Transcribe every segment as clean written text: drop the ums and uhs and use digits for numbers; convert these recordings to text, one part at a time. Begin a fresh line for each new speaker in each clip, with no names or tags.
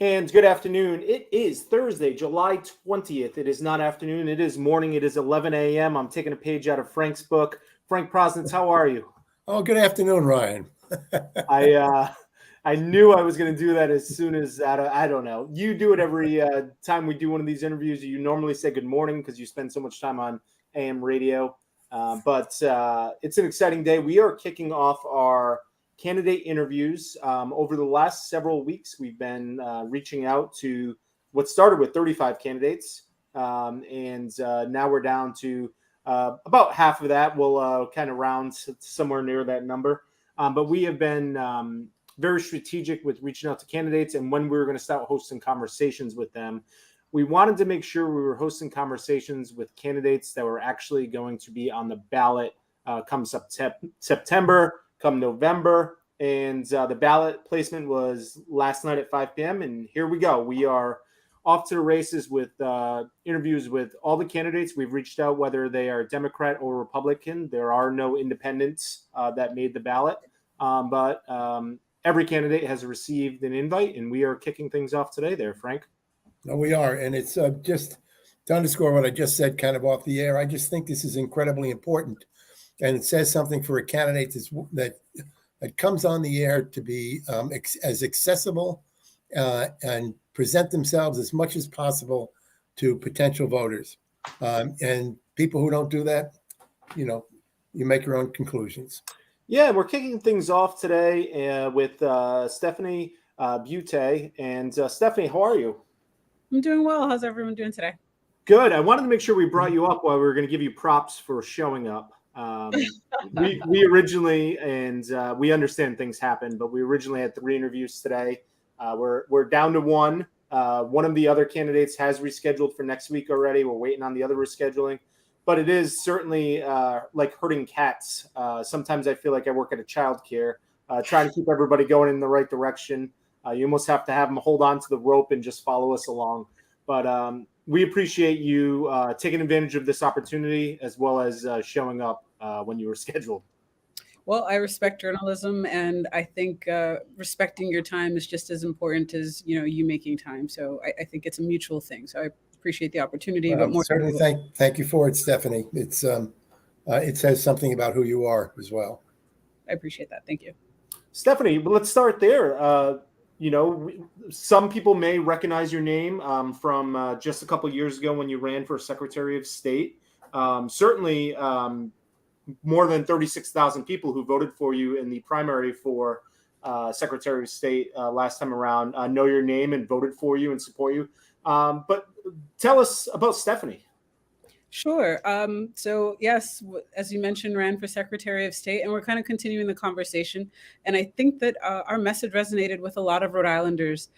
And good afternoon. It is Thursday, July 20th. It is not afternoon. It is morning. It is 11 a.m. I'm taking a page out of Frank's book. Frank Prosnitz, how are you?
Oh, good afternoon, Ryan.
I knew I was going to do that as soon as I don't know. You do it every time we do one of these interviews. You normally say good morning because you spend so much time on AM radio. But it's an exciting day. We are kicking off our candidate interviews. Over the last several weeks, we've been reaching out to what started with 35 candidates. And now we're down to about half of that. We'll kind of round somewhere near that number. But we have been very strategic with reaching out to candidates and when we were going to start hosting conversations with them. We wanted to make sure we were hosting conversations with candidates that were actually going to be on the ballot come September, come November. And the ballot placement was last night at 5 p.m. And here we go. We are off to the races with interviews with all the candidates. We've reached out whether they are Democrat or Republican. There are no independents that made the ballot. But every candidate has received an invite, and we are kicking things off today there, Frank.
No, we are. And it's just to underscore what I just said kind of off the air, I just think this is incredibly important. And it says something for a candidate that comes on the air to be as accessible and present themselves as much as possible to potential voters. And people who don't do that, you make your own conclusions.
Yeah, we're kicking things off today with Stephanie Beauté. And Stephanie, how are you?
I'm doing well. How's everyone doing today?
Good. I wanted to make sure we brought you up while we were going to give you props for showing up. We originally, and we understand things happen, but we originally had 3 interviews today. We're down to 1. One of the other candidates has rescheduled for next week already. We're waiting on the other rescheduling. But it is certainly like herding cats. Sometimes I feel like I work at a childcare, trying to keep everybody going in the right direction. You almost have to have them hold on to the rope and just follow us along. But we appreciate you taking advantage of this opportunity as well as showing up when you were scheduled.
Well, I respect journalism, and I think respecting your time is just as important as you making time. So I think it's a mutual thing. So I appreciate the opportunity.
But more certainly thank you for it, Stephanie. It's it says something about who you are as well.
I appreciate that. Thank you,
Stephanie. Let's start there. Some people may recognize your name from just a couple of years ago when you ran for Secretary of State. Certainly more than 36,000 people who voted for you in the primary for Secretary of State last time around know your name and voted for you and support you. But tell us about Stephanie.
Sure. So yes, as you mentioned, ran for Secretary of State, and we're kind of continuing the conversation. And I think that our message resonated with a lot of Rhode Islanders,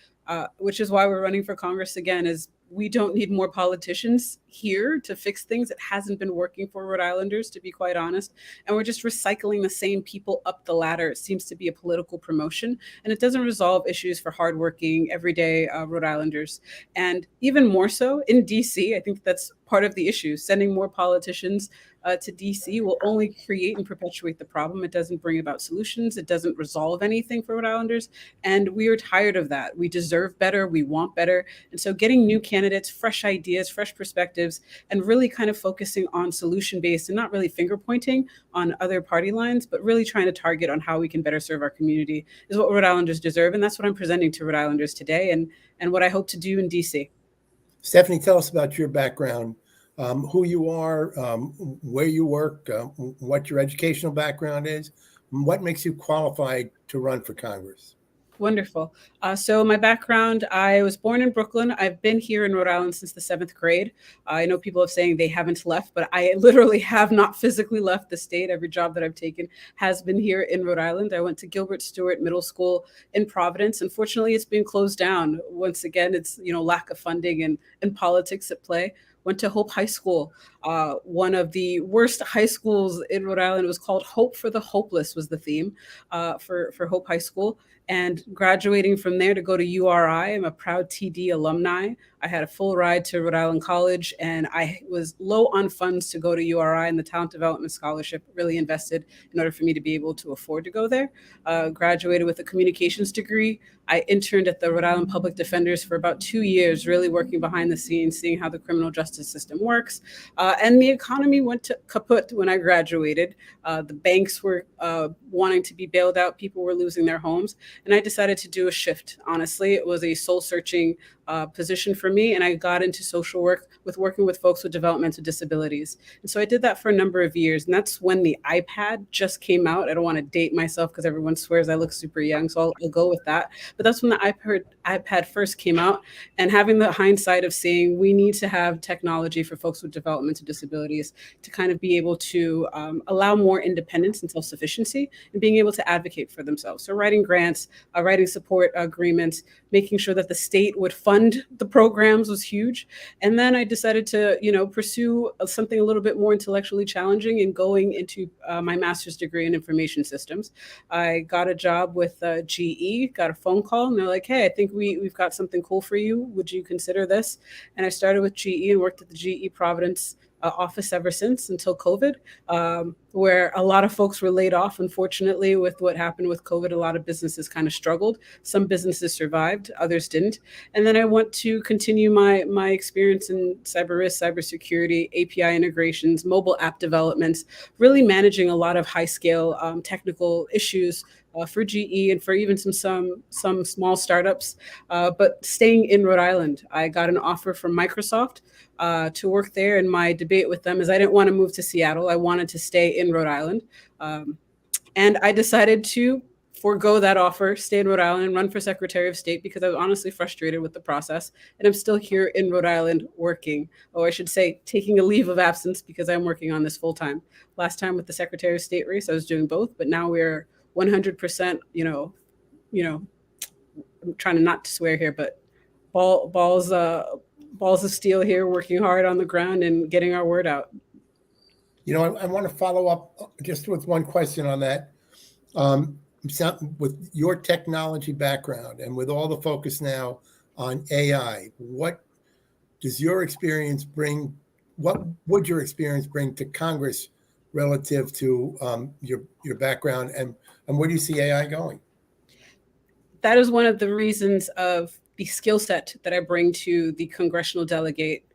which is why we're running for Congress again, is we don't need more politicians here to fix things. It hasn't been working for Rhode Islanders, to be quite honest. And we're just recycling the same people up the ladder. It seems to be a political promotion, and it doesn't resolve issues for hardworking, everyday Rhode Islanders. And even more so in DC, I think that's part of the issue. Sending more politicians to DC will only create and perpetuate the problem. It doesn't bring about solutions. It doesn't resolve anything for Rhode Islanders. And we are tired of that. We deserve better. We want better. And so getting new candidates, fresh ideas, fresh perspectives, and really kind of focusing on solution-based and not really finger pointing on other party lines, but really trying to target on how we can better serve our community is what Rhode Islanders deserve. And that's what I'm presenting to Rhode Islanders today and what I hope to do in DC.
Stephanie, tell us about your background, who you are, where you work, what your educational background is, and what makes you qualified to run for Congress.
Wonderful. So my background, I was born in Brooklyn. I've been here in Rhode Island since the 7th grade. I know people are saying they haven't left, but I literally have not physically left the state. Every job that I've taken has been here in Rhode Island. I went to Gilbert Stewart Middle School in Providence. Unfortunately, it's been closed down. Once again, it's lack of funding and politics at play. Went to Hope High School, one of the worst high schools in Rhode Island. It was called Hope for the Hopeless was the theme for Hope High School. And graduating from there to go to URI, I'm a proud TD alumni. I had a full ride to Rhode Island College, and I was low on funds to go to URI, and the Talent Development Scholarship really invested in order for me to be able to afford to go there. Graduated with a communications degree. I interned at the Rhode Island Public Defenders for about 2 years, really working behind the scenes, seeing how the criminal justice system works. And the economy went to kaput when I graduated. The banks were wanting to be bailed out. People were losing their homes. And I decided to do a shift. Honestly, it was a soul-searching position for me. And I got into social work with working with folks with developmental disabilities. And so I did that for a number of years. And that's when the iPad just came out. I don't want to date myself because everyone swears I look super young. So I'll go with that. But that's when the iPad first came out, and having the hindsight of saying we need to have technology for folks with developmental disabilities to kind of be able to allow more independence and self-sufficiency and being able to advocate for themselves. So writing grants, writing support agreements, making sure that the state would fund the programs was huge. And then I decided to, pursue something a little bit more intellectually challenging and going into my master's degree in information systems. I got a job with GE, got a phone call, and they're like, hey, I think we've got something cool for you. Would you consider this? And I started with GE and worked at the GE Providence office ever since, until COVID, where a lot of folks were laid off. Unfortunately, with what happened with COVID, a lot of businesses kind of struggled. Some businesses survived, others didn't. And then I want to continue my experience in cyber risk, cybersecurity, API integrations, mobile app developments, really managing a lot of high scale technical issues for GE and for even some small startups, but staying in Rhode Island. I got an offer from Microsoft to work there, and my debate with them is I didn't want to move to Seattle. I wanted to stay in Rhode Island. And I decided to forego that offer, stay in Rhode Island, and run for Secretary of State because I was honestly frustrated with the process. And I'm still here in Rhode Island working, or I should say taking a leave of absence because I'm working on this full time. Last time with the Secretary of State race, I was doing both, but now we're 100%, I'm trying to not to swear here, but balls of steel here, working hard on the ground and getting our word out.
I want to follow up just with one question on that. With your technology background and with all the focus now on AI, what does your experience bring? What would your experience bring to Congress relative to your background, and where do you see AI going?
That is one of the reasons of the skill set that I bring to the congressional delegate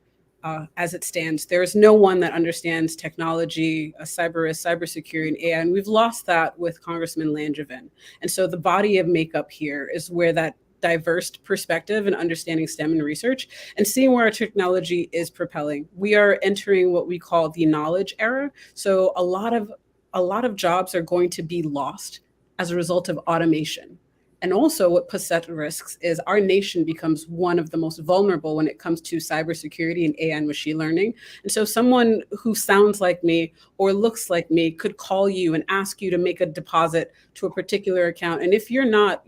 as it stands. There is no one that understands technology, cyber risk, cybersecurity, and AI, and we've lost that with Congressman Langevin. And so the body of makeup here is where that diverse perspective and understanding STEM and research and seeing where our technology is propelling. We are entering what we call the knowledge era. So a lot of jobs are going to be lost as a result of automation. And also what puts at risks is our nation becomes one of the most vulnerable when it comes to cybersecurity and AI and machine learning. And so someone who sounds like me or looks like me could call you and ask you to make a deposit to a particular account. And if you're not,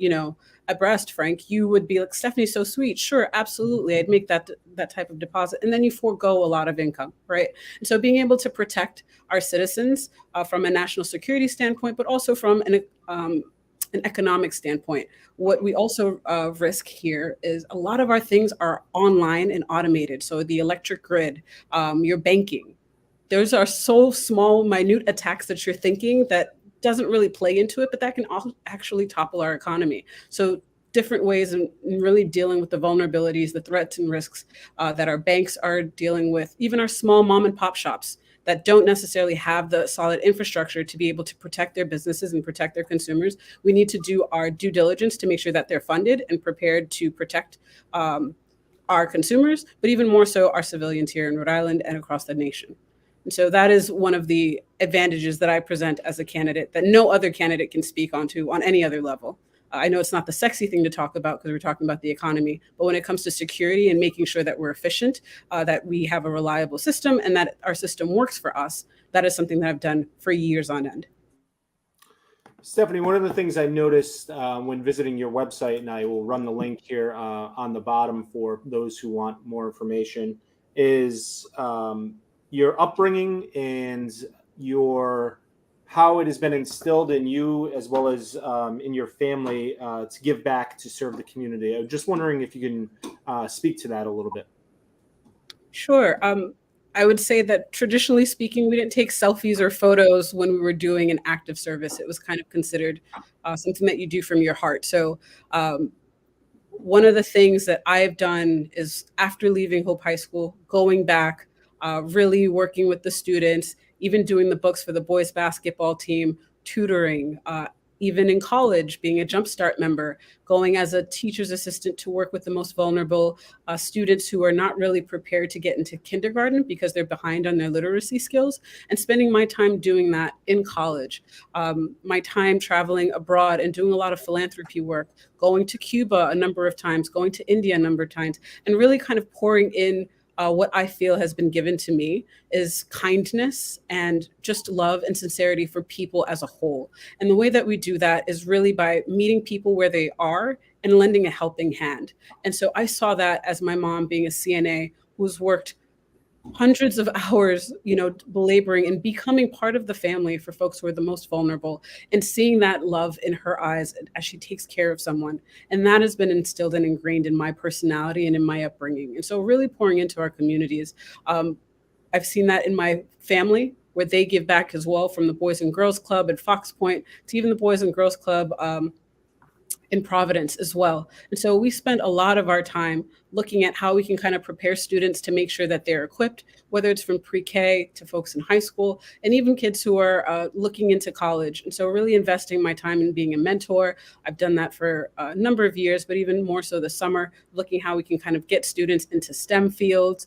abreast, Frank, you would be like, Stephanie's so sweet. Sure, absolutely. I'd make that type of deposit. And then you forego a lot of income, right? And so being able to protect our citizens from a national security standpoint, but also from an economic standpoint. What we also risk here is a lot of our things are online and automated. So the electric grid, your banking, those are so small, minute attacks that you're thinking that doesn't really play into it, but that can actually topple our economy. So different ways in really dealing with the vulnerabilities, the threats and risks that our banks are dealing with, even our small mom and pop shops that don't necessarily have the solid infrastructure to be able to protect their businesses and protect their consumers. We need to do our due diligence to make sure that they're funded and prepared to protect our consumers, but even more so our civilians here in Rhode Island and across the nation. And so that is one of the advantages that I present as a candidate that no other candidate can speak onto on any other level. I know it's not the sexy thing to talk about because we're talking about the economy, but when it comes to security and making sure that we're efficient, that we have a reliable system and that our system works for us, that is something that I've done for years on end.
Stephanie, one of the things I noticed when visiting your website, and I will run the link here on the bottom for those who want more information, is your upbringing and how it has been instilled in you as well as in your family to give back, to serve the community. I'm just wondering if you can speak to that a little bit.
Sure. I would say that traditionally speaking, we didn't take selfies or photos when we were doing an act of service. It was kind of considered something that you do from your heart. So um, one of the things that I've done is after leaving Hope High School, going back, really working with the students, even doing the books for the boys basketball team, tutoring, even in college, being a Jumpstart member, going as a teacher's assistant to work with the most vulnerable students who are not really prepared to get into kindergarten because they're behind on their literacy skills, and spending my time doing that in college. My time traveling abroad and doing a lot of philanthropy work, going to Cuba a number of times, going to India a number of times, and really kind of pouring in what I feel has been given to me is kindness and just love and sincerity for people as a whole. And the way that we do that is really by meeting people where they are and lending a helping hand. And so I saw that as my mom being a CNA who's worked hundreds of hours, belaboring and becoming part of the family for folks who are the most vulnerable, and seeing that love in her eyes as she takes care of someone. And that has been instilled and ingrained in my personality and in my upbringing. And so really pouring into our communities. I've seen that in my family where they give back as well, from the Boys and Girls Club at Fox Point to even the Boys and Girls Club in Providence as well. And so we spend a lot of our time looking at how we can kind of prepare students to make sure that they're equipped, whether it's from pre-K to folks in high school, and even kids who are looking into college. And so really investing my time in being a mentor. I've done that for a number of years, but even more so this summer, looking how we can kind of get students into STEM fields,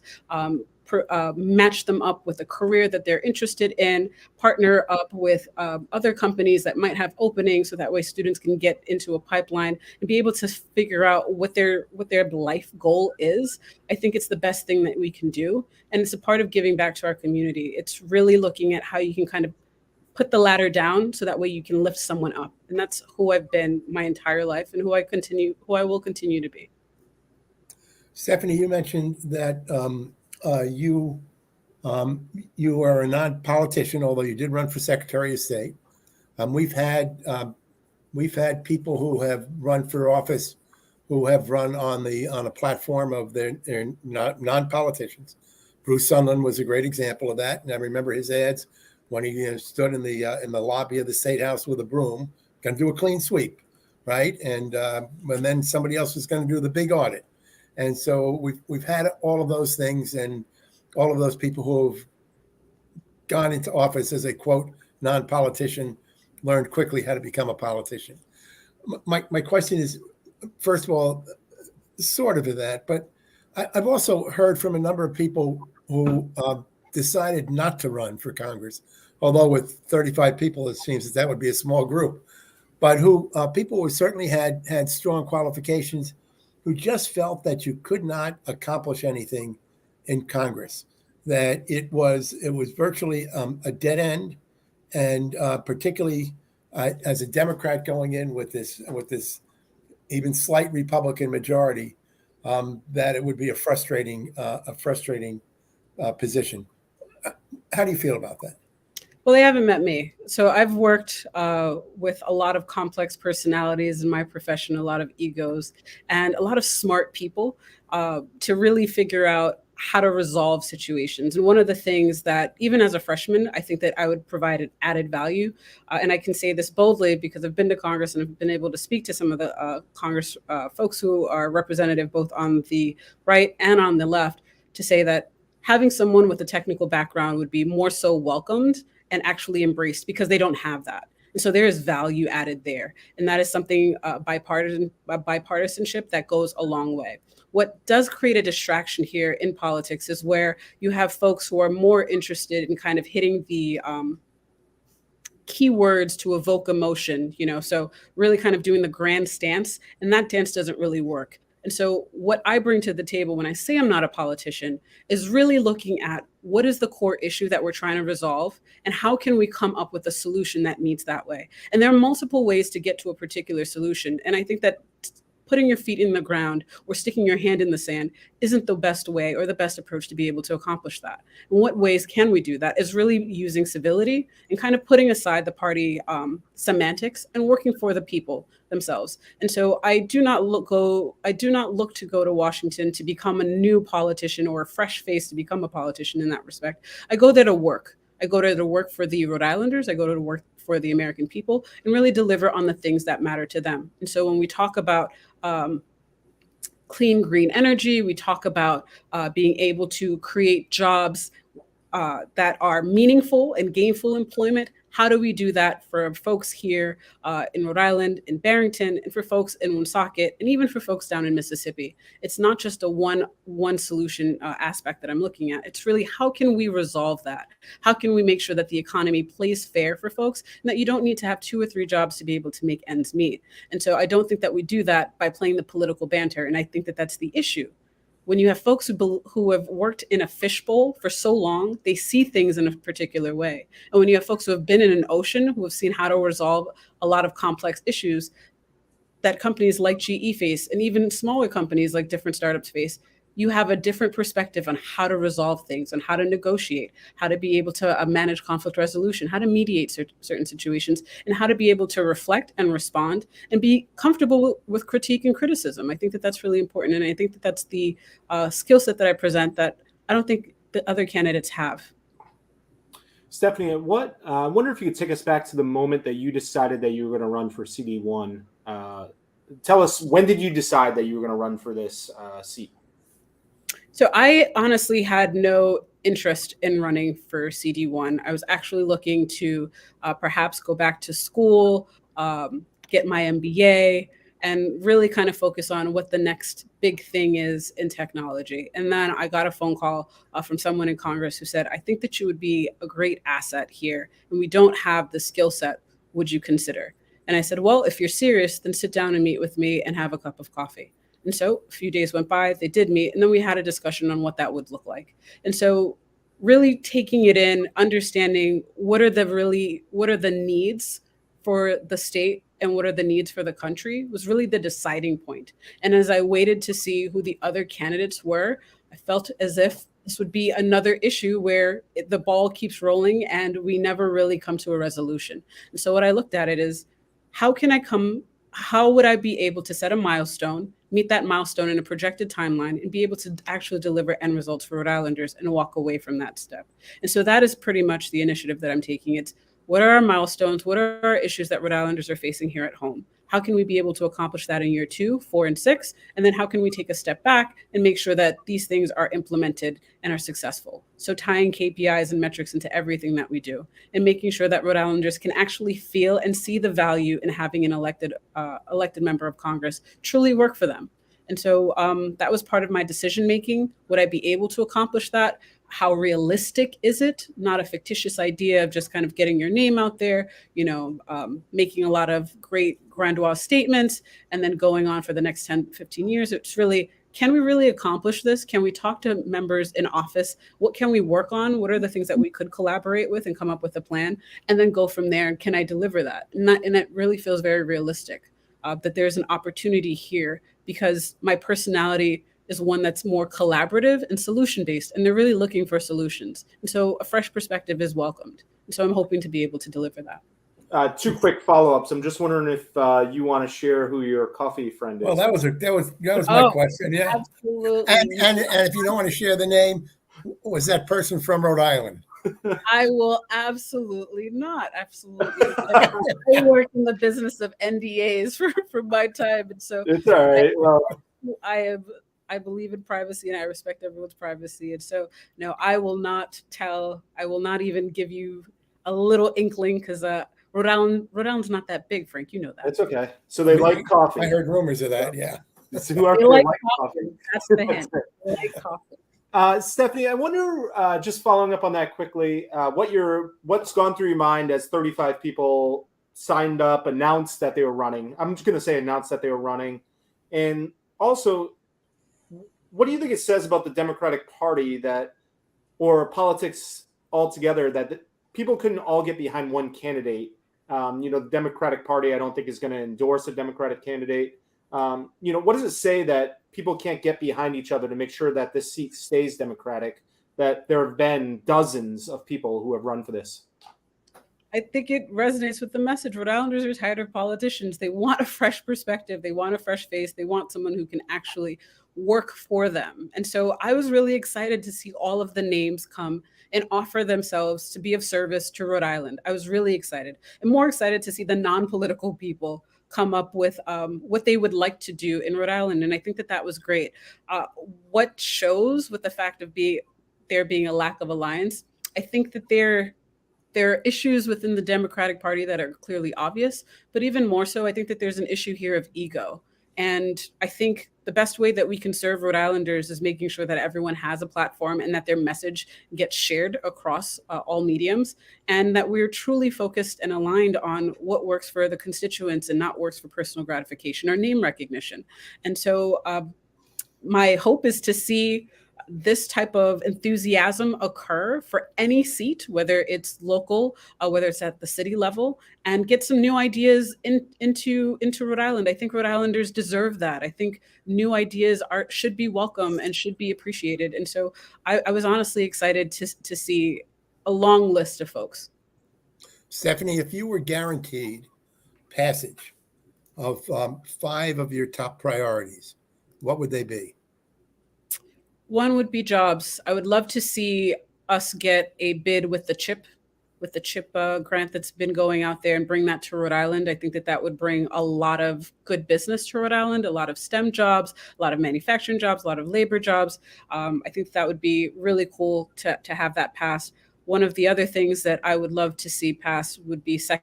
match them up with a career that they're interested in, partner up with other companies that might have openings, so that way students can get into a pipeline and be able to figure out what their life goal is. I think it's the best thing that we can do, and it's a part of giving back to our community. It's really looking at how you can kind of put the ladder down so that way you can lift someone up, and that's who I've been my entire life and who I will continue to be.
Stephanie, you mentioned that you are a non-politician, although you did run for Secretary of State. We've had people who have run for office who have run on a platform of their non-politicians. Bruce Sunland was a great example of that, and I remember his ads when he stood in the lobby of the State House with a broom, going to do a clean sweep, right? And then somebody else was going to do the big audit. And so we've had all of those things, and all of those people who have gone into office as a, quote, non-politician learned quickly how to become a politician. My question is, first of all, sort of that, but I've also heard from a number of people who decided not to run for Congress, although with 35 people, it seems that would be a small group, but who people who certainly had strong qualifications, who just felt that you could not accomplish anything in Congress, that it was virtually a dead end, and particularly as a Democrat going in with this even slight Republican majority, that it would be a frustrating position. How do you feel about that?
Well, they haven't met me. So I've worked with a lot of complex personalities in my profession, a lot of egos, and a lot of smart people to really figure out how to resolve situations. And one of the things that, even as a freshman, I think that I would provide an added value. And I can say this boldly because I've been to Congress and I've been able to speak to some of the Congress folks who are representative both on the right and on the left, to say that having someone with a technical background would be more so welcomed and actually embraced, because they don't have that. And so there is value added there. And that is something bipartisanship that goes a long way. What does create a distraction here in politics is where you have folks who are more interested in kind of hitting the keywords to evoke emotion, so really kind of doing the grand stance, and that dance doesn't really work. And so what I bring to the table when I say I'm not a politician is really looking at what is the core issue that we're trying to resolve, and how can we come up with a solution that meets that way. And there are multiple ways to get to a particular solution. And I think that putting your feet in the ground or sticking your hand in the sand isn't the best way or the best approach to be able to accomplish that. In what ways can we do that? Is really using civility and kind of putting aside the party semantics and working for the people themselves. And so I do not look to go to Washington to become a new politician or a fresh face to become a politician in that respect. I go there to work. I go there to work for the Rhode Islanders. I go to work for the American people and really deliver on the things that matter to them. And so when we talk about clean, green energy, we talk about being able to create jobs that are meaningful and gainful employment. How do we do that for folks here in Rhode Island, in Barrington, and for folks in Woonsocket, and even for folks down in Mississippi? It's not just a one solution aspect that I'm looking at. It's really how can we resolve that? How can we make sure that the economy plays fair for folks and that you don't need to have 2 or 3 jobs to be able to make ends meet? And so I don't think that we do that by playing the political banter. And I think that that's the issue. When you have folks who have worked in a fishbowl for so long, they see things in a particular way. And when you have folks who have been in an ocean, who have seen how to resolve a lot of complex issues that companies like GE face, and even smaller companies like different startups face, you have a different perspective on how to resolve things, on how to negotiate, how to be able to manage conflict resolution, how to mediate certain situations, and how to be able to reflect and respond and be comfortable with critique and criticism. I think that that's really important. And I think that that's the skill set that I present that I don't think the other candidates have.
Stephanie, I wonder if you could take us back to the moment that you decided that you were going to run for CD1. Tell us, when did you decide that you were going to run for this seat?
So I honestly had no interest in running for CD1. I was actually looking to perhaps go back to school, get my MBA, and really kind of focus on what the next big thing is in technology. And then I got a phone call from someone in Congress who said, I think that you would be a great asset here, and we don't have the skill set. Would you consider? And I said, well, if you're serious, then sit down and meet with me and have a cup of coffee. And so a few days went by, they did meet, and then we had a discussion on what that would look like. And so really taking it in, understanding what are the needs for the state and what are the needs for the country was really the deciding point. And as I waited to see who the other candidates were, I felt as if this would be another issue where the ball keeps rolling and we never really come to a resolution. And so what I looked at it is, how would I be able to set a milestone, meet that milestone in a projected timeline, and be able to actually deliver end results for Rhode Islanders and walk away from that step? And so that is pretty much the initiative that I'm taking. It's what are our milestones? What are our issues that Rhode Islanders are facing here at home? How can we be able to accomplish that in year 2, 4, and 6? And then how can we take a step back and make sure that these things are implemented and are successful? So tying KPIs and metrics into everything that we do and making sure that Rhode Islanders can actually feel and see the value in having an elected member of Congress truly work for them. And so that was part of my decision making. Would I be able to accomplish that? How realistic is it? Not a fictitious idea of just kind of getting your name out there, making a lot of great grandiose statements and then going on for the next 10, 15 years. It's really, can we really accomplish this? Can we talk to members in office? What can we work on? What are the things that we could collaborate with and come up with a plan and then go from there? And can I deliver that? And it really feels very realistic that there's an opportunity here because my personality is one that's more collaborative and solution-based, and they're really looking for solutions. And so a fresh perspective is welcomed. And so I'm hoping to be able to deliver that.
2 quick follow-ups. I'm just wondering if you want to share who your coffee friend is.
Well, that was my question. Yeah,
absolutely.
And if you don't want to share the name, was that person from Rhode Island?
I will absolutely not. Absolutely. I work in the business of NDAs for my time, and so
it's all right. Well,
I believe in privacy and I respect everyone's privacy. And so, no, I will not even give you a little inkling because Rhode Island's not that big, Frank. You know that.
That's okay. So they like coffee.
I heard rumors of that, yeah.
They like coffee.
That's the hint. They like coffee.
Stephanie, I wonder, just following up on that quickly, what's gone through your mind as 35 people signed up, announced that they were running. I'm just going to say announced that they were running. And also, what do you think it says about the Democratic Party or politics altogether, that people couldn't all get behind one candidate? The Democratic Party, I don't think, is going to endorse a Democratic candidate. What does it say that people can't get behind each other to make sure that this seat stays Democratic, that there have been dozens of people who have run for this?
I think it resonates with the message. Rhode Islanders are tired of politicians. They want a fresh perspective. They want a fresh face. They want someone who can actually work for them. And so I was really excited to see all of the names come and offer themselves to be of service to Rhode Island. I was really excited, and more excited to see the non-political people come up with what they would like to do in Rhode Island. And I think that was great. What shows with the fact of there being a lack of alliance, I think that there are issues within the Democratic Party that are clearly obvious, but even more so, I think that there's an issue here of ego. And I think the best way that we can serve Rhode Islanders is making sure that everyone has a platform and that their message gets shared across all mediums, and that we're truly focused and aligned on what works for the constituents and not works for personal gratification or name recognition. And so my hope is to see this type of enthusiasm occur for any seat, whether it's local, whether it's at the city level, and get some new ideas into Rhode Island. I think Rhode Islanders deserve that. I think new ideas should be welcome and should be appreciated. And so I was honestly excited to see a long list of folks.
Stephanie, if you were guaranteed passage of 5 of your top priorities, what would they be?
One would be jobs. I would love to see us get a bid with the CHIP grant that's been going out there and bring that to Rhode Island. I think that would bring a lot of good business to Rhode Island, a lot of STEM jobs, a lot of manufacturing jobs, a lot of labor jobs. I think that would be really cool to have that passed. One of the other things that I would love to see pass would be Social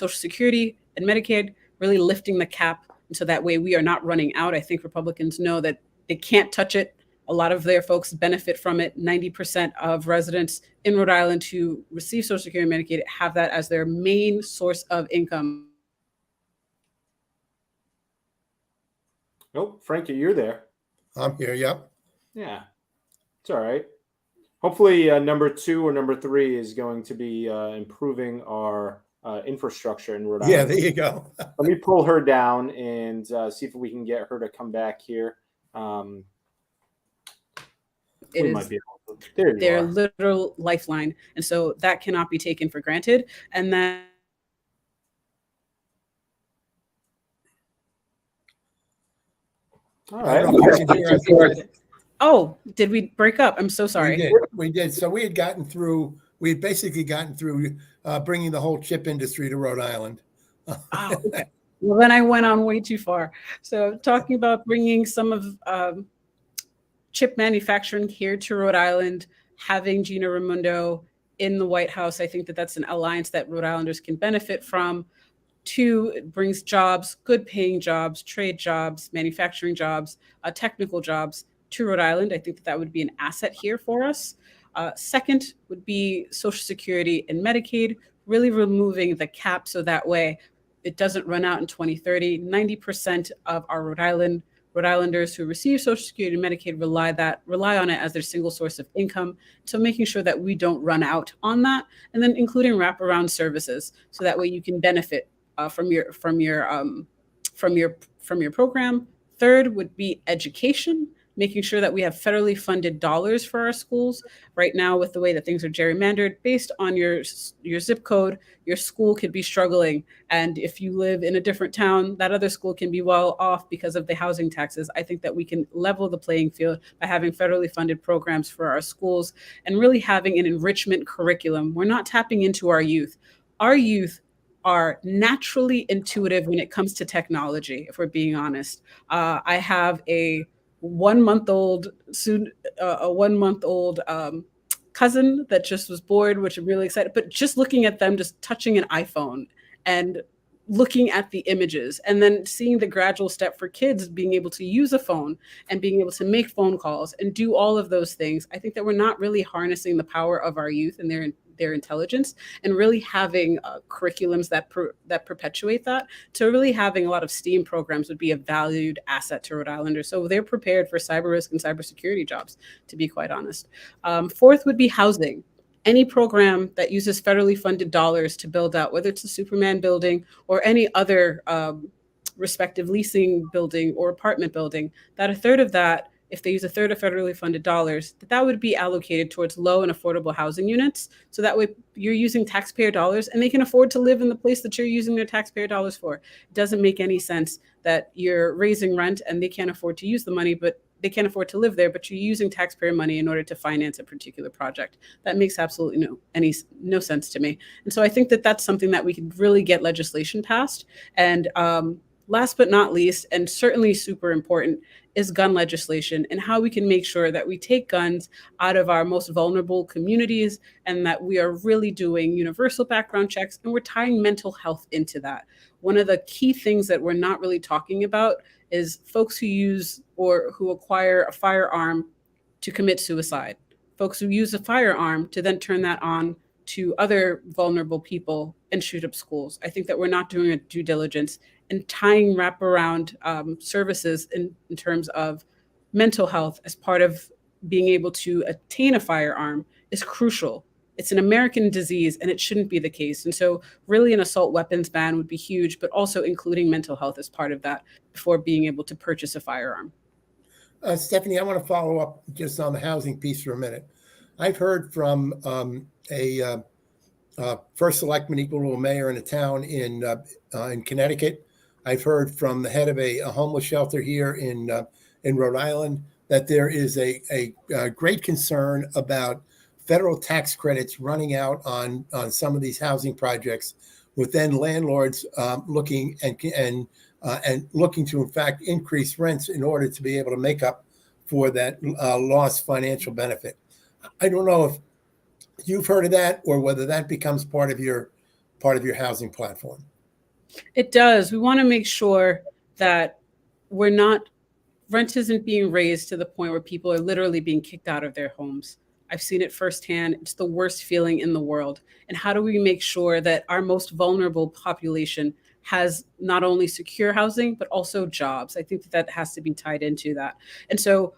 Security and Medicaid, really lifting the cap. And so that way we are not running out. I think Republicans know that they can't touch it. A lot of their folks benefit from it. 90% of residents in Rhode Island who receive Social Security and Medicaid have that as their main source of income.
Nope, Frankie, you're there.
I'm here, yep.
Yeah, it's all right. Hopefully number 2 or number 3 is going to be improving our infrastructure in Rhode Island.
Yeah, there you go.
Let me pull her down and see if we can get her to come back here.
It is their literal lifeline. And so that cannot be taken for granted. And then
all right.
Oh, did we break up? I'm so sorry.
We did. So we had basically gotten through bringing the whole chip industry to Rhode Island.
Oh, okay. Well, then I went on way too far. So talking about bringing some of chip manufacturing here to Rhode Island, having Gina Raimondo in the White House, I think that's an alliance that Rhode Islanders can benefit from. 2, it brings jobs, good paying jobs, trade jobs, manufacturing jobs, technical jobs to Rhode Island. I think that would be an asset here for us. Second would be Social Security and Medicaid, really removing the cap so that way it doesn't run out in 2030. 90% of our Rhode Islanders who receive Social Security and Medicaid rely on it as their single source of income. So making sure that we don't run out on that, and then including wraparound services, so that way you can benefit from your program. Third would be education, making sure that we have federally funded dollars for our schools. Right now, with the way that things are gerrymandered, based on your zip code, your school could be struggling. And if you live in a different town, that other school can be well off because of the housing taxes. I think that we can level the playing field by having federally funded programs for our schools and really having an enrichment curriculum. We're not tapping into our youth. Our youth are naturally intuitive when it comes to technology, if we're being honest. I have a 1-month-old cousin that just was bored, which I'm really excited. But just looking at them, just touching an iPhone and looking at the images, and then seeing the gradual step for kids being able to use a phone and being able to make phone calls and do all of those things. I think that we're not really harnessing the power of our youth and their intelligence, and really having curriculums that perpetuate that. So really having a lot of STEAM programs would be a valued asset to Rhode Islanders. So they're prepared for cyber risk and cybersecurity jobs, to be quite honest. Fourth would be housing. Any program that uses federally funded dollars to build out, whether it's the Superman building or any other respective leasing building or apartment building, that a third of that, if they use a third of federally funded dollars, that would be allocated towards low and affordable housing units. So that way you're using taxpayer dollars and they can afford to live in the place that you're using their taxpayer dollars for. It doesn't make any sense that you're raising rent and they can't afford to use the money, but they can't afford to live there, but you're using taxpayer money in order to finance a particular project. That makes absolutely no sense to me. And so I think that that's something that we could really get legislation passed. And last but not least, and certainly super important, is gun legislation and how we can make sure that we take guns out of our most vulnerable communities and that we are really doing universal background checks and we're tying mental health into that. One of the key things that we're not really talking about is folks who use or who acquire a firearm to commit suicide, folks who use a firearm to then turn that on to other vulnerable people and shoot up schools. I think that we're not doing a due diligence and tying wraparound services in terms of mental health as part of being able to attain a firearm is crucial. It's an American disease and it shouldn't be the case. And so really an assault weapons ban would be huge, but also including mental health as part of that before being able to purchase a firearm.
Stephanie, I want to follow up just on the housing piece for a minute. I've heard from a first selectman equal to a mayor in a town in Connecticut. I've heard from the head of a homeless shelter here in Rhode Island that there is a great concern about federal tax credits running out on some of these housing projects, with then landlords looking looking to in fact increase rents in order to be able to make up for that lost financial benefit. I don't know if you've heard of that or whether that becomes part of your housing platform.
It does. We want to make sure that rent isn't being raised to the point where people are literally being kicked out of their homes. I've seen it firsthand. It's the worst feeling in the world. And how do we make sure that our most vulnerable population has not only secure housing, but also jobs? I think that has to be tied into that. And so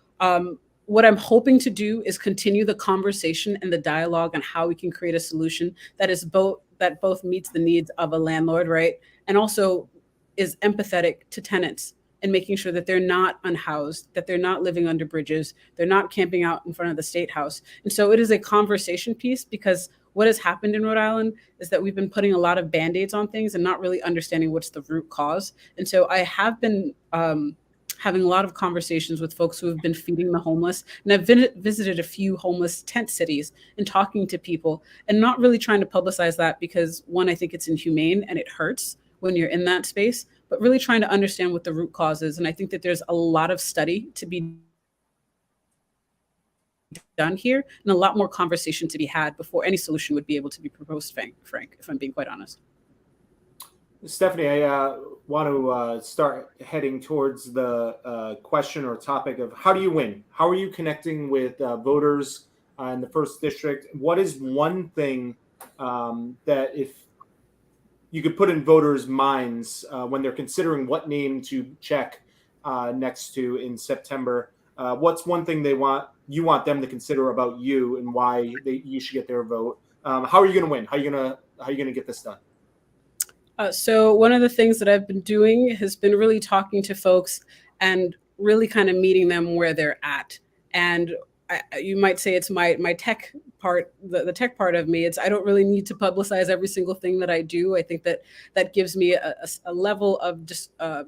what I'm hoping to do is continue the conversation and the dialogue on how we can create a solution that both meets the needs of a landlord, right? And also is empathetic to tenants and making sure that they're not unhoused, that they're not living under bridges, they're not camping out in front of the State House. And so it is a conversation piece, because what has happened in Rhode Island is that we've been putting a lot of Band-Aids on things and not really understanding what's the root cause. And so I have been having a lot of conversations with folks who have been feeding the homeless. And I've visited a few homeless tent cities and talking to people and not really trying to publicize that because, one, I think it's inhumane and it hurts when you're in that space, but really trying to understand what the root cause is. And I think that there's a lot of study to be done here and a lot more conversation to be had before any solution would be able to be proposed, Frank, if I'm being quite honest.
Stephanie, I want to start heading towards the question or topic of how do you win? How are you connecting with voters in the first district? What is one thing that if you could put in voters' minds when they're considering what name to check next to in September? What's one thing you want them to consider about you and why you should get their vote? How are you going to win? How are you going to get this done?
So one of the things that I've been doing has been really talking to folks and really kind of meeting them where they're at. And you might say it's my tech part, the tech part of me. I don't really need to publicize every single thing that I do. I think that gives me a level of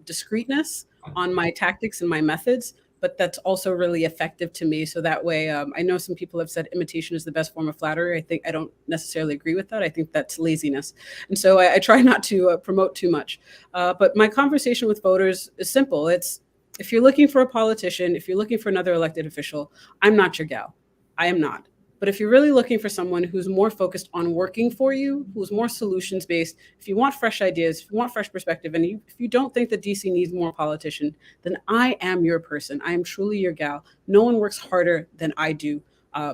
discreteness on my tactics and my methods, but that's also really effective to me. So that way, I know some people have said imitation is the best form of flattery. I don't necessarily agree with that. I think that's laziness. And so I try not to promote too much. But my conversation with voters is simple. It's, if you're looking for a politician, if you're looking for another elected official, I'm not your gal. I am not. But if you're really looking for someone who's more focused on working for you, who's more solutions based, if you want fresh ideas, if you want fresh perspective, and if you don't think that DC needs more politician, then I am your person. I am truly your gal. No one works harder than I do.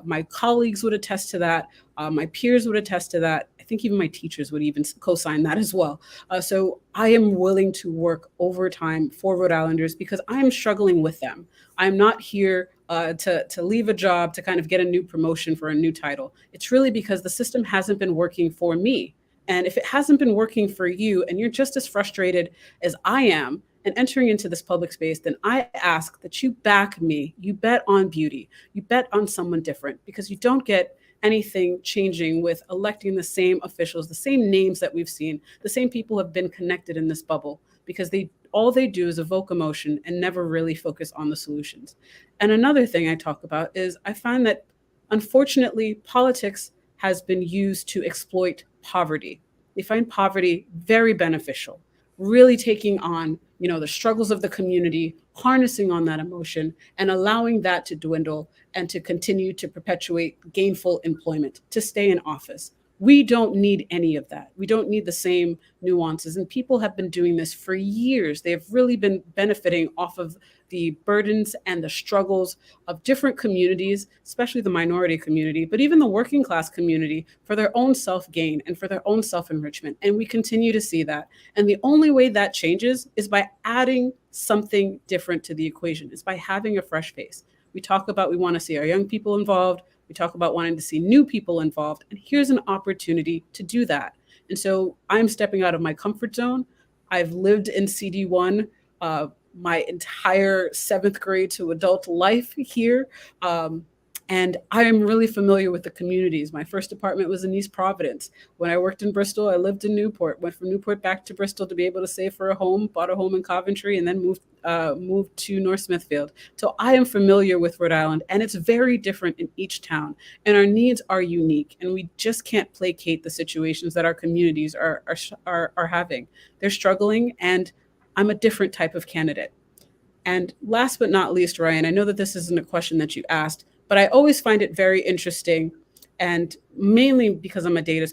My colleagues would attest to that. My peers would attest to that. I think even my teachers would even co-sign that as well. So I am willing to work overtime for Rhode Islanders because I am struggling with them. I'm not here to leave a job to kind of get a new promotion for a new title. It's really because the system hasn't been working for me. And if it hasn't been working for you and you're just as frustrated as I am and entering into this public space, then I ask that you back me. You bet on beauty. You bet on someone different, because you don't get anything changing with electing the same officials, the same names that we've seen, the same people have been connected in this bubble, because all they do is evoke emotion and never really focus on the solutions. And another thing I talk about is I find that, unfortunately, politics has been used to exploit poverty. They find poverty very beneficial, really taking on, the struggles of the community, harnessing on that emotion and allowing that to dwindle and to continue to perpetuate gainful employment, to stay in office. We don't need any of that. We don't need the same nuances. And people have been doing this for years. They've really been benefiting off of the burdens and the struggles of different communities, especially the minority community, but even the working class community, for their own self-gain and for their own self-enrichment. And we continue to see that. And the only way that changes is by adding something different to the equation, is by having a fresh face. We talk about, we want to see our young people involved. We talk about wanting to see new people involved. And here's an opportunity to do that. And so I'm stepping out of my comfort zone. I've lived in CD1 my entire 7th grade to adult life here. And I am really familiar with the communities. My first apartment was in East Providence. When I worked in Bristol, I lived in Newport, went from Newport back to Bristol to be able to save for a home, bought a home in Coventry, and then moved to North Smithfield. So I am familiar with Rhode Island, and it's very different in each town. And our needs are unique, and we just can't placate the situations that our communities are having. They're struggling, and I'm a different type of candidate. And last but not least, Ryan, I know that this isn't a question that you asked, but I always find it very interesting, and mainly because I'm a data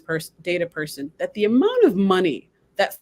person, that the amount of money that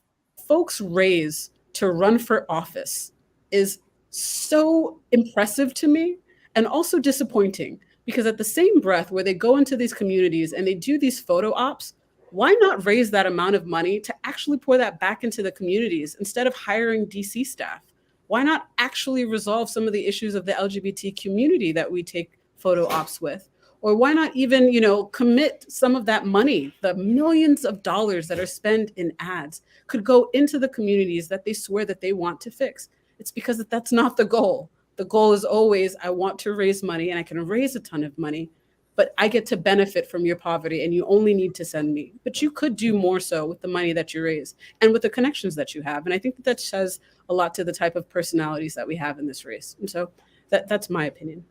folks raise to run for office is so impressive to me, and also disappointing, because at the same breath where they go into these communities and they do these photo ops, why not raise that amount of money to actually pour that back into the communities instead of hiring DC staff? Why not actually resolve some of the issues of the LGBT community that we take photo ops with? Or why not even, commit some of that money, the millions of dollars that are spent in ads, could go into the communities that they swear that they want to fix? It's because that's not the goal. The goal is always, I want to raise money, and I can raise a ton of money, but I get to benefit from your poverty, and you only need to send me. But you could do more so with the money that you raise and with the connections that you have. And I think that says a lot to the type of personalities that we have in this race. And so that's my opinion.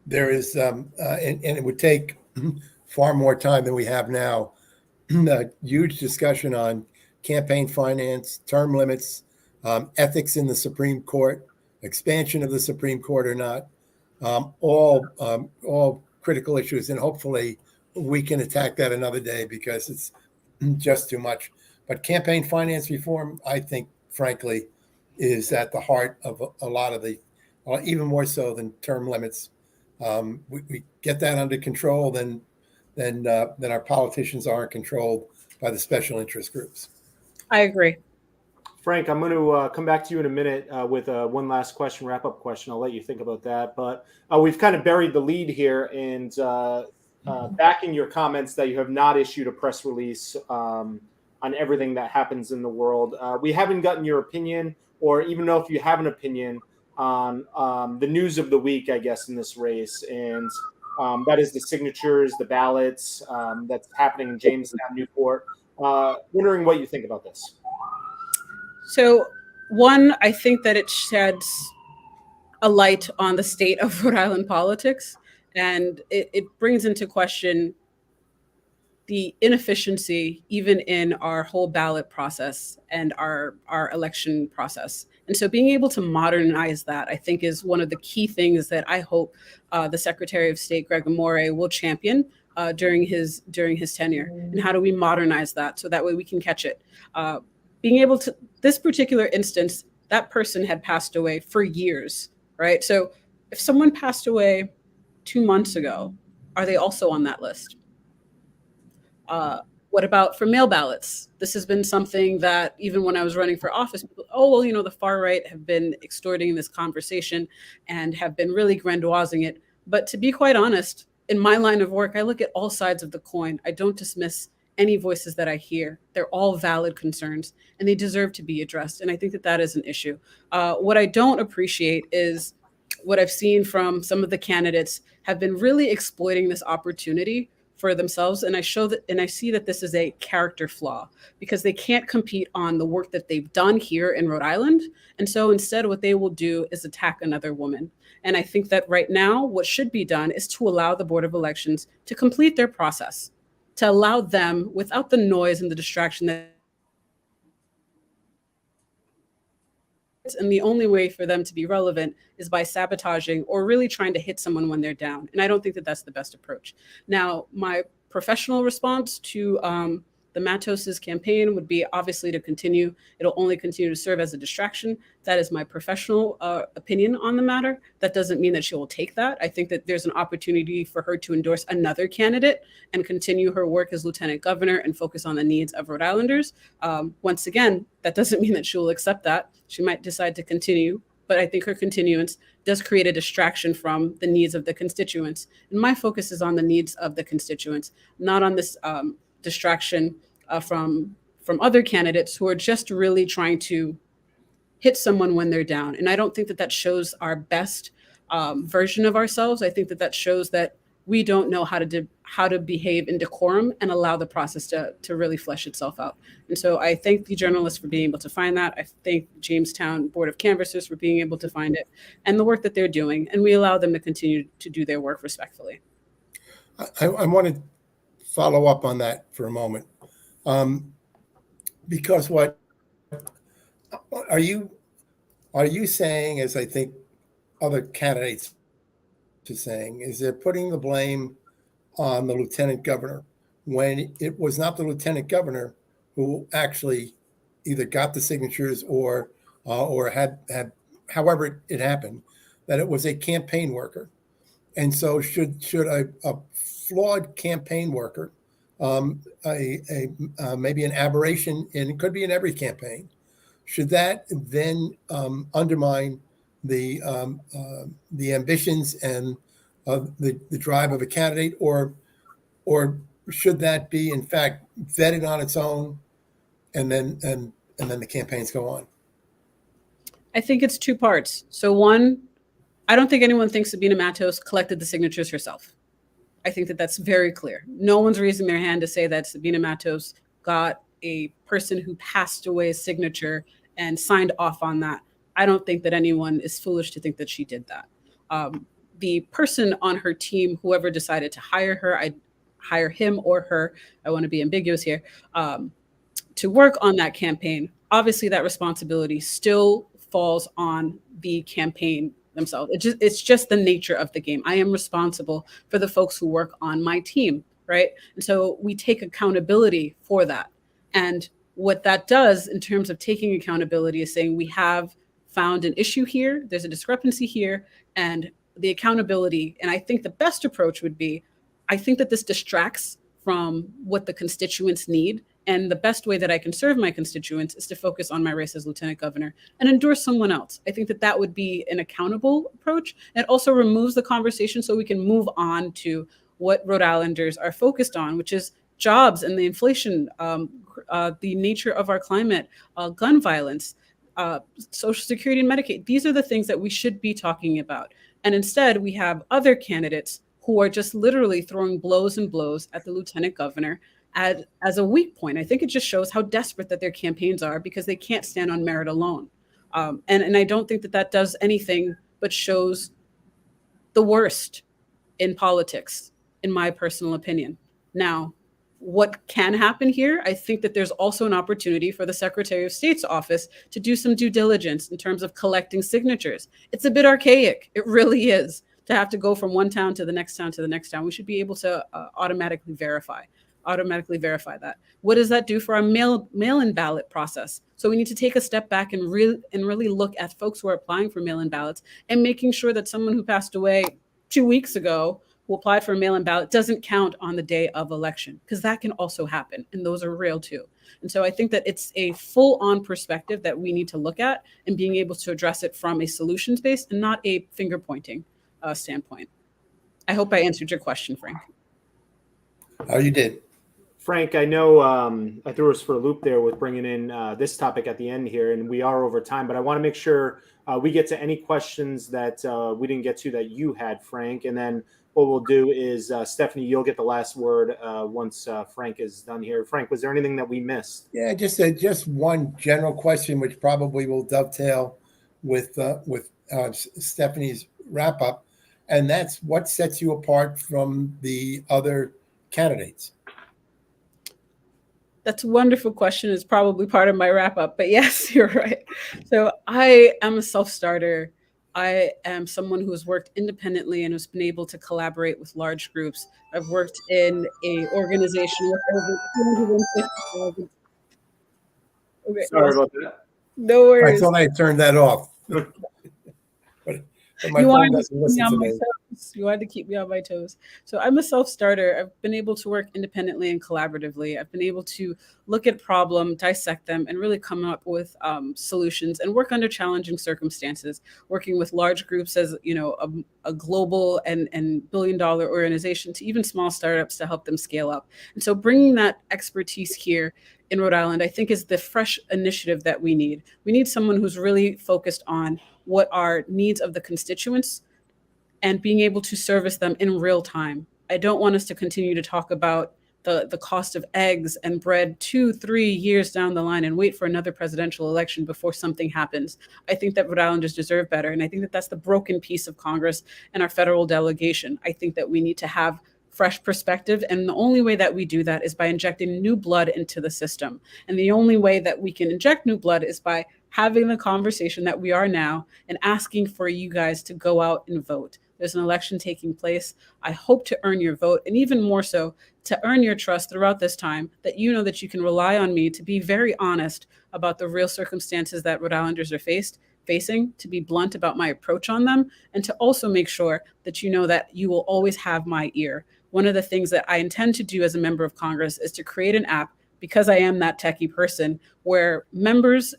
There is, and it would take far more time than we have now, a huge discussion on campaign finance, term limits, ethics in the Supreme Court, expansion of the Supreme Court or not, all critical issues. And hopefully we can attack that another day, because it's just too much. But campaign finance reform, I think, frankly, is at the heart of a lot of the, even more so than term limits. We get that under control, then our politicians aren't controlled by the special interest groups.
I agree.
Frank, I'm going to come back to you in a minute with one last question, wrap-up question. I'll let you think about that. But we've kind of buried the lead here, and backing your comments that you have not issued a press release on everything that happens in the world. We haven't gotten your opinion, or even know if you have an opinion on the news of the week, I guess, in this race. And that is the signatures, the ballots that's happening in Jamestown, Newport. Wondering what you think about this.
So, one, I think that it sheds a light on the state of Rhode Island politics, and it brings into question the inefficiency even in our whole ballot process and our election process. And so being able to modernize that, I think, is one of the key things that I hope the Secretary of State, Greg Amore, will champion during his tenure. And how do we modernize that so that way we can catch it? Being able to, this particular instance, that person had passed away for years, right? So if someone passed away 2 months ago, are they also on that list? What about for mail ballots? This has been something that even when I was running for office, people, the far right have been extorting this conversation and have been really grandiosing it. But to be quite honest, in my line of work, I look at all sides of the coin. I don't dismiss any voices that I hear. They're all valid concerns and they deserve to be addressed. And I think that that is an issue. What I don't appreciate is what I've seen from some of the candidates have been really exploiting this opportunity for themselves. And I see that this is a character flaw because they can't compete on the work that they've done here in Rhode Island. And so instead, what they will do is attack another woman. And I think that right now, what should be done is to allow the Board of Elections to complete their process, to allow them, without the noise and the distraction that. And the only way for them to be relevant is by sabotaging or really trying to hit someone when they're down. And I don't think that that's the best approach. Now, my professional response to the Matos's campaign would be obviously to continue. It'll only continue to serve as a distraction. That is my professional opinion on the matter. That doesn't mean that she will take that. I think that there's an opportunity for her to endorse another candidate and continue her work as lieutenant governor and focus on the needs of Rhode Islanders. Once again, that doesn't mean that she will accept that. She might decide to continue, but I think her continuance does create a distraction from the needs of the constituents. And my focus is on the needs of the constituents, not on this distraction from other candidates who are just really trying to hit someone when they're down. And I don't think that that shows our best version of ourselves. I think that that shows that we don't know how to behave in decorum and allow the process to really flesh itself out. And so I thank the journalists for being able to find that. I thank Jamestown Board of Canvassers for being able to find it and the work that they're doing. And we allow them to continue to do their work respectfully.
I want to follow up on that for a moment. Because what are you saying, as I think other candidates are saying, is they're putting the blame on the lieutenant governor when it was not the lieutenant governor who actually either got the signatures or had however it happened, that it was a campaign worker. And so should a flawed campaign worker, maybe an aberration, and it could be in every campaign, should that then undermine the ambitions and the drive of a candidate, or should that be in fact vetted on its own, and then the campaigns go on?
I think it's two parts. So one, I don't think anyone thinks Sabina Matos collected the signatures herself. I think that that's very clear. No one's raising their hand to say that Sabina Matos got a person who passed away's signature and signed off on that. I don't think that anyone is foolish to think that she did that. The person on her team, whoever decided to hire her, I'd hire him or her, I want to be ambiguous here, to work on that campaign. Obviously, that responsibility still falls on the campaign themselves. It's just the nature of the game. I am responsible for the folks who work on my team, right? And so we take accountability for that. And what that does in terms of taking accountability is saying we have found an issue here, there's a discrepancy here, and the accountability. And I think the best approach would be, I think that this distracts from what the constituents need. And the best way that I can serve my constituents is to focus on my race as lieutenant governor and endorse someone else. I think that that would be an accountable approach. It also removes the conversation so we can move on to what Rhode Islanders are focused on, which is jobs and the inflation, the nature of our climate, gun violence, Social Security and Medicaid. These are the things that we should be talking about. And instead, we have other candidates who are just literally throwing blows and blows at the lieutenant governor as a weak point. I think it just shows how desperate that their campaigns are because they can't stand on merit alone. And I don't think that that does anything but shows the worst in politics, in my personal opinion. Now, what can happen here? I think that there's also an opportunity for the Secretary of State's office to do some due diligence in terms of collecting signatures. It's a bit archaic. It really is, to have to go from one town to the next town to the next town. We should be able to automatically verify that. What does that do for our mail-in ballot process? So we need to take a step back and really look at folks who are applying for mail-in ballots and making sure that someone who passed away 2 weeks ago who applied for a mail-in ballot doesn't count on the day of election, because that can also happen, and those are real too. And so I think that it's a full-on perspective that we need to look at and being able to address it from a solutions-based and not a finger-pointing standpoint. I hope I answered your question, Frank.
Oh, you did.
Frank, I know I threw us for a loop there with bringing in this topic at the end here, and we are over time, but I want to make sure we get to any questions that we didn't get to that you had, Frank. And then what we'll do is, Stephanie, you'll get the last word once Frank is done here. Frank, was there anything that we missed?
Yeah, just one general question, which probably will dovetail with Stephanie's wrap up, and that's what sets you apart from the other candidates.
That's a wonderful question. It's probably part of my wrap up, but yes, you're right. So I am a self-starter. I am someone who has worked independently and has been able to collaborate with large groups. I've worked in a organization with over 250,000. Okay,
Sorry about that.
no
I
worries.
thought I turned that off. But my
You
phone
wanted to
doesn't
keep me
listen to
on my
me.
toes. You wanted to keep me on my toes. So I'm a self-starter. I've been able to work independently and collaboratively. I've been able to look at problem, dissect them, and really come up with solutions and work under challenging circumstances. Working with large groups as a global and billion-dollar organization to even small startups to help them scale up. And so bringing that expertise here in Rhode Island, I think, is the fresh initiative that we need. We need someone who's really focused on what are needs of the constituents and being able to service them in real time. I don't want us to continue to talk about the cost of eggs and bread 2-3 years down the line and wait for another presidential election before something happens. I think that Rhode Islanders deserve better. And I think that that's the broken piece of Congress and our federal delegation. I think that we need to have fresh perspective. And the only way that we do that is by injecting new blood into the system. And the only way that we can inject new blood is by having the conversation that we are now and asking for you guys to go out and vote. There's an election taking place. I hope to earn your vote, and even more so, to earn your trust throughout this time, that you know that you can rely on me to be very honest about the real circumstances that Rhode Islanders are facing, to be blunt about my approach on them, and to also make sure that you know that you will always have my ear. One of the things that I intend to do as a member of Congress is to create an app, because I am that techie person, where members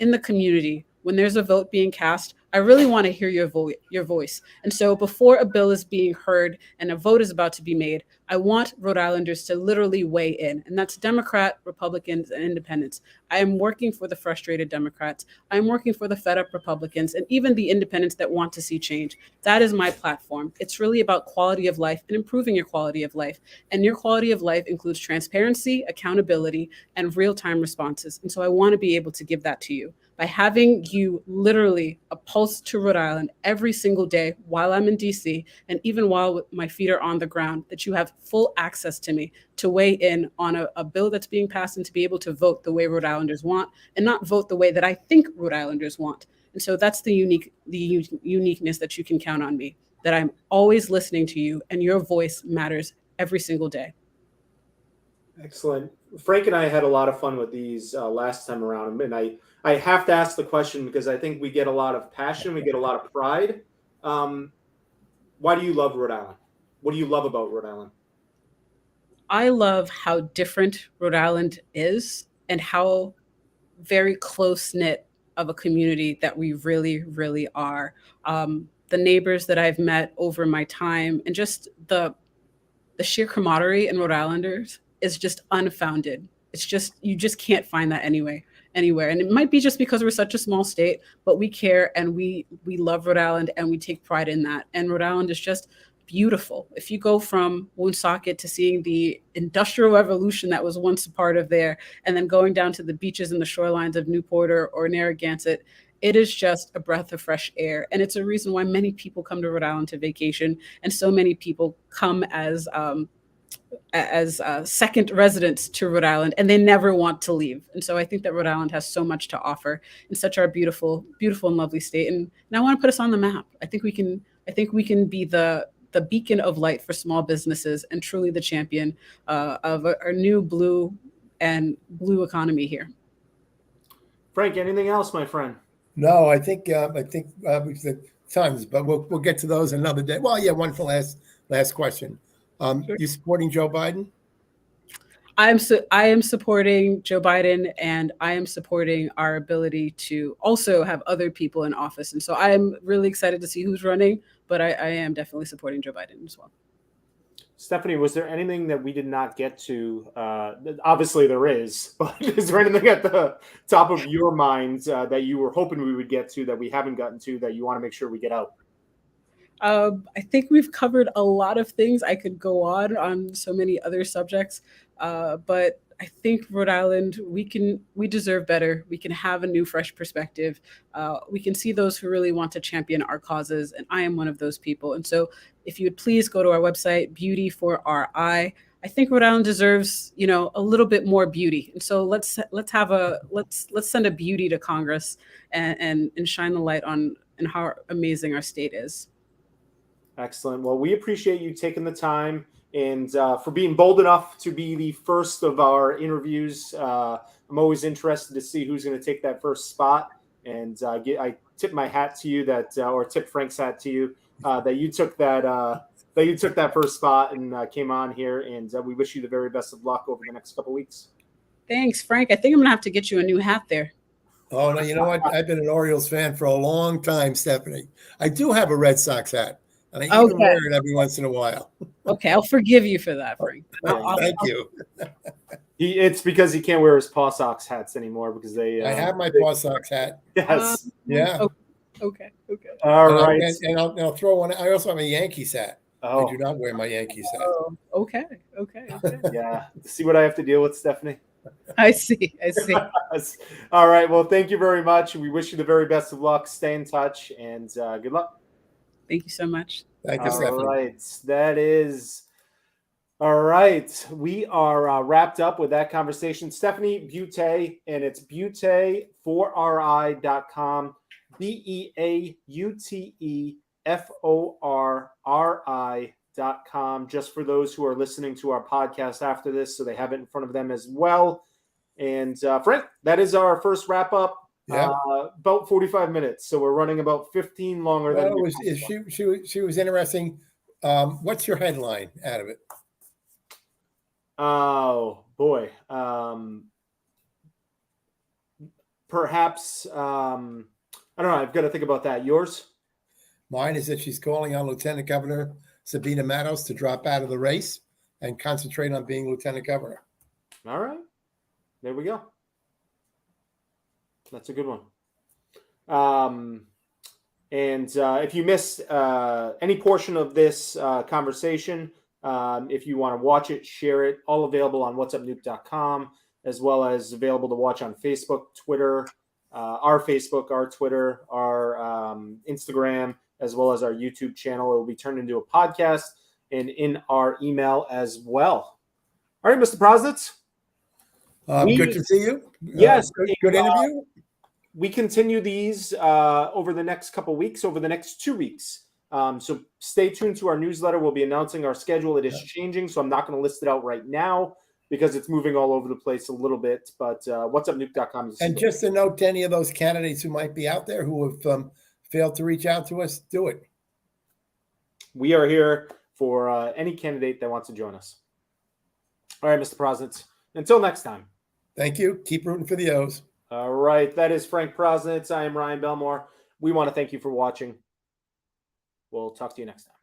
in the community, when there's a vote being cast, I really want to hear your voice. And so before a bill is being heard and a vote is about to be made, I want Rhode Islanders to literally weigh in. And that's Democrat, Republicans, and independents. I am working for the frustrated Democrats. I'm working for the fed up Republicans, and even the independents that want to see change. That is my platform. It's really about quality of life and improving your quality of life. And your quality of life includes transparency, accountability, and real-time responses. And so I want to be able to give that to you by having you literally a pulse to Rhode Island every single day while I'm in DC, and even while my feet are on the ground, that you have full access to me to weigh in on a bill that's being passed and to be able to vote the way Rhode Islanders want and not vote the way that I think Rhode Islanders want. And so that's the uniqueness that you can count on me, that I'm always listening to you and your voice matters every single day.
Excellent. Frank and I had a lot of fun with these last time around, and I have to ask the question because I think we get a lot of passion, we get a lot of pride. Why do you love Rhode Island? What do you love about Rhode Island?
I love how different Rhode Island is and how very close-knit of a community that we really, really are. The neighbors that I've met over my time and just the sheer camaraderie in Rhode Islanders is just unfounded. It's just, you just can't find that anywhere. And it might be just because we're such a small state, but we care and we love Rhode Island and we take pride in that. And Rhode Island is just beautiful. If you go from Woonsocket to seeing the industrial revolution that was once a part of there, and then going down to the beaches and the shorelines of Newport or Narragansett, it is just a breath of fresh air. And it's a reason why many people come to Rhode Island to vacation. And so many people come as second residents to Rhode Island, and they never want to leave. And so I think that Rhode Island has so much to offer in such our beautiful, beautiful and lovely state. And I want to put us on the map. I think we can be the beacon of light for small businesses and truly the champion of our new blue economy here. Frank, anything else, my friend?
No, I think we've said tons, but we'll get to those another day. Well, yeah, one for last question. Sure. You supporting Joe Biden?
I am supporting Joe Biden, and I am supporting our ability to also have other people in office. And so I am really excited to see who's running, but I am definitely supporting Joe Biden as well.
Stephanie, was there anything that we did not get to? Obviously there is, but is there anything at the top of your mind that you were hoping we would get to that we haven't gotten to that you want to make sure we get out?
I think we've covered a lot of things. I could go on so many other subjects, but I think Rhode Island, we deserve better. We can have a new, fresh perspective. We can see those who really want to champion our causes, and I am one of those people. And so, if you would please go to our website, Beauty for Our Eye. I think Rhode Island deserves, a little bit more beauty. And so let's send a beauty to Congress and shine the light on and how amazing our state is.
Excellent. Well, we appreciate you taking the time and for being bold enough to be the first of our interviews. I'm always interested to see who's going to take that first spot. And I tip my hat to you or tip Frank's hat to you that you took that first spot and came on here. And we wish you the very best of luck over the next couple of weeks.
Thanks, Frank. I think I'm going to have to get you a new hat there.
Oh, no, you know what? I've been an Orioles fan for a long time, Stephanie. I do have a Red Sox hat. And I even wear it every once in a while.
Okay, I'll forgive you for that, Frank.
Thank you.
It's because he can't wear his Paw Sox hats anymore because they.
I have my Paw Sox hat.
Yes.
Yeah.
Okay.
All right.
And I'll throw one. I also have a Yankees hat.
Oh.
I do not wear my Yankees hat.
Oh, okay.
Yeah. See what I have to deal with, Stephanie?
I see.
All right. Well, thank you very much. We wish you the very best of luck. Stay in touch and good luck.
Thank you so much.
Thank you, Stephanie.
All right. That is all right. We are wrapped up with that conversation. Stephanie Beauté, and it's beauteforri.com. BEAUTEFORRI.com. Just for those who are listening to our podcast after this, so they have it in front of them as well. And Frank, that is our first wrap up.
Yeah.
About 45 minutes. So we're running about 15 longer than
she was interesting. What's your headline out of it?
Oh boy. Perhaps I don't know. I've got to think about that. Yours?
Mine is that she's calling on Lieutenant Governor Sabina Matos to drop out of the race and concentrate on being Lieutenant Governor.
All right. There we go. That's a good one. And if you missed any portion of this conversation, if you want to watch it, share it, all available on whatsupnuke.com, as well as available to watch on Facebook, Twitter, our Facebook, our Twitter, our Instagram, as well as our YouTube channel. It will be turned into a podcast and in our email as well. All right, Mr. Prosnitz.
Good to see you.
Yes.
Good interview.
We continue these over the next couple weeks, over the next 2 weeks. So stay tuned to our newsletter. We'll be announcing our schedule. It is changing, so I'm not going to list it out right now because it's moving all over the place a little bit. But whatsupnuke.com is.
And just a note to any of those candidates who might be out there who have failed to reach out to us, do it.
We are here for any candidate that wants to join us. All right, Mr. Prosnitz. Until next time.
Thank you. Keep rooting for the O's.
All right. That is Frank Prosnitz. I am Ryan Belmore. We want to thank you for watching. We'll talk to you next time.